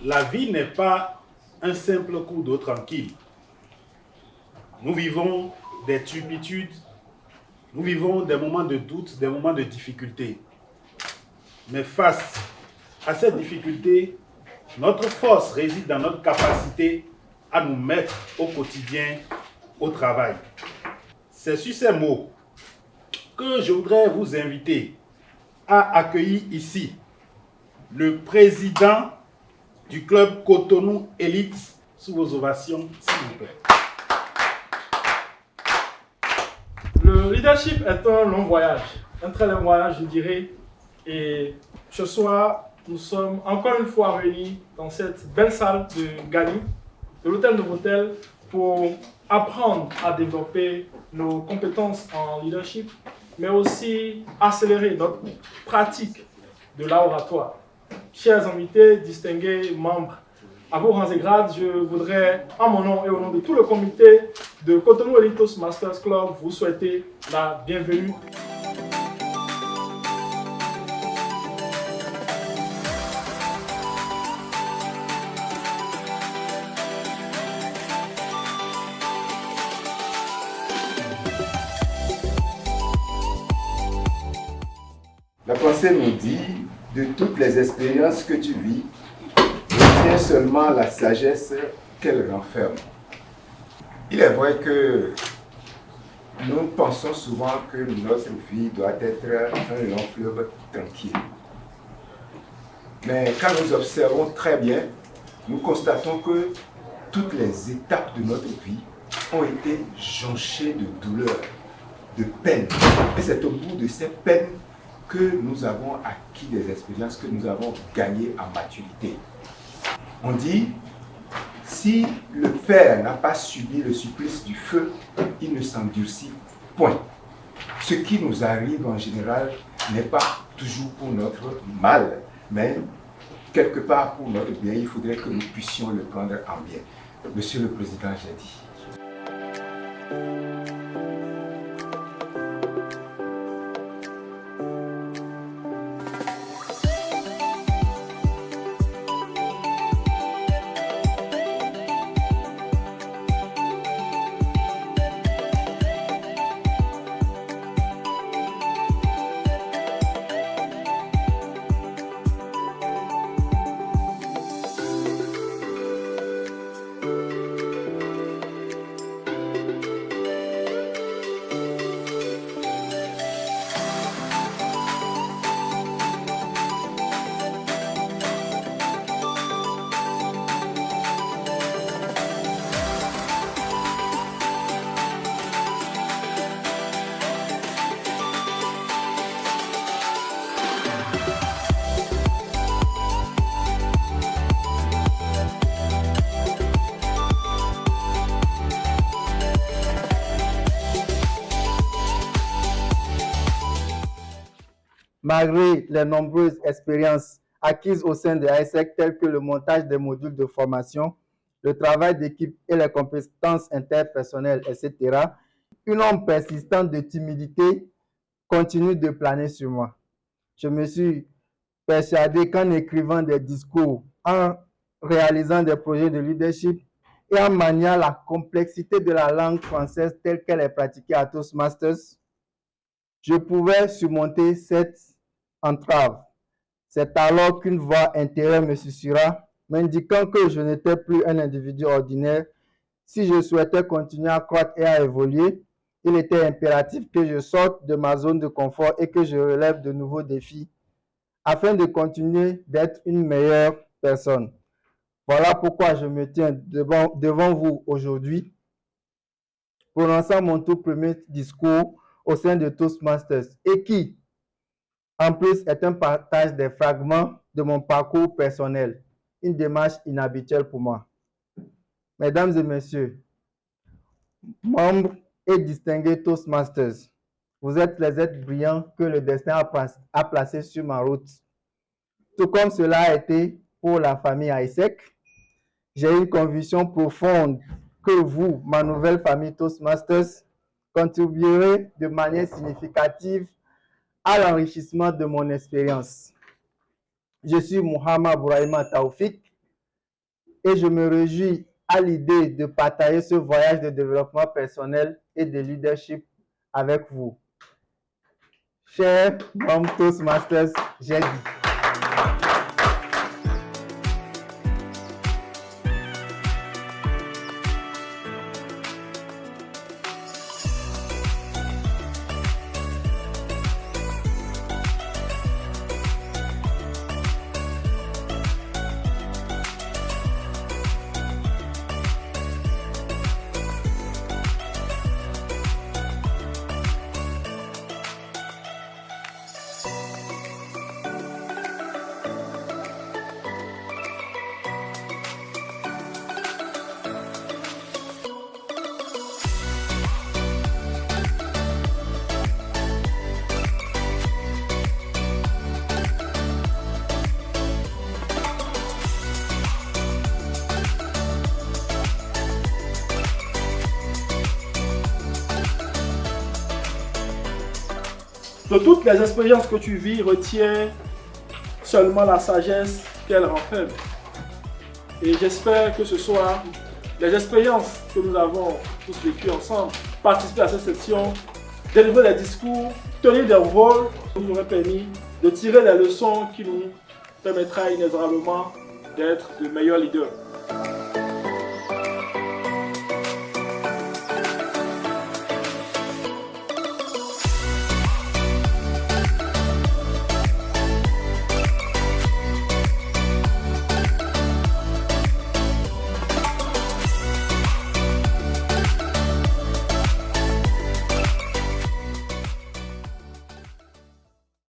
la vie n'est pas un simple cours d'eau tranquille. Nous vivons des turpitudes, nous vivons des moments de doute, des moments de difficulté. Mais face à ces difficultés, notre force réside dans notre capacité à nous mettre au quotidien au travail. C'est sur ces mots que je voudrais vous inviter à accueillir ici le président du club Cotonou Élite sous vos ovations, s'il vous plaît. Le leadership est un long voyage, un très long voyage, je dirais. Et ce soir, nous sommes encore une fois réunis dans cette belle salle de Gani, de l'hôtel Novotel, pour apprendre à développer nos compétences en leadership, mais aussi accélérer notre pratique de l'oratoire. Chers invités, distingués membres, à vos rangs et grades, je voudrais, en mon nom et au nom de tout le comité de Cotonou Elite Toastmasters Club, vous souhaiter la bienvenue. La pensée nous dit, de toutes les expériences que tu vis, retiens seulement la sagesse qu'elle renferme. Il est vrai que nous pensons souvent que notre vie doit être un long fleuve tranquille. Mais quand nous observons très bien, nous constatons que toutes les étapes de notre vie ont été jonchées de douleurs, de peines. Et c'est au bout de ces peines que nous avons acquis des expériences, que nous avons gagnées en maturité. On dit, si le fer n'a pas subi le supplice du feu, il ne s'endurcit point. Ce qui nous arrive en général n'est pas toujours pour notre mal, mais quelque part pour notre bien. Il faudrait que nous puissions le prendre en bien. Monsieur le Président, j'ai dit. Malgré les nombreuses expériences acquises au sein de AIESEC, telles que le montage des modules de formation, le travail d'équipe et les compétences interpersonnelles, etc., une ombre persistante de timidité continue de planer sur moi. Je me suis persuadé qu'en écrivant des discours, en réalisant des projets de leadership et en maniant la complexité de la langue française telle qu'elle est pratiquée à Toastmasters, je pouvais surmonter cette entrave. C'est alors qu'une voix intérieure me susurra, m'indiquant que je n'étais plus un individu ordinaire. Si je souhaitais continuer à croître et à évoluer, il était impératif que je sorte de ma zone de confort et que je relève de nouveaux défis afin de continuer d'être une meilleure personne. Voilà pourquoi je me tiens devant vous aujourd'hui, prononçant mon tout premier discours au sein de Toastmasters et qui, en plus, est un partage des fragments de mon parcours personnel, une démarche inhabituelle pour moi. Mesdames et messieurs, membres et distingués Toastmasters, vous êtes les êtres brillants que le destin a placés sur ma route. Tout comme cela a été pour la famille AIESEC, j'ai une conviction profonde que vous, ma nouvelle famille Toastmasters, contribuerez de manière significative à l'enrichissement de mon expérience. Je suis Mohamed Bouraïma Taoufik, et je me réjouis à l'idée de partager ce voyage de développement personnel et de leadership avec vous. Chers membres Toastmasters, j'ai dit. De toutes les expériences que tu vis, retiens seulement la sagesse qu'elle rend faible. Et j'espère que ce soir, les expériences que nous avons tous vécues ensemble, participer à cette section, délivrer des discours, tenir des rôles, nous aurait permis de tirer des leçons qui nous permettra inexorablement d'être de meilleurs leaders.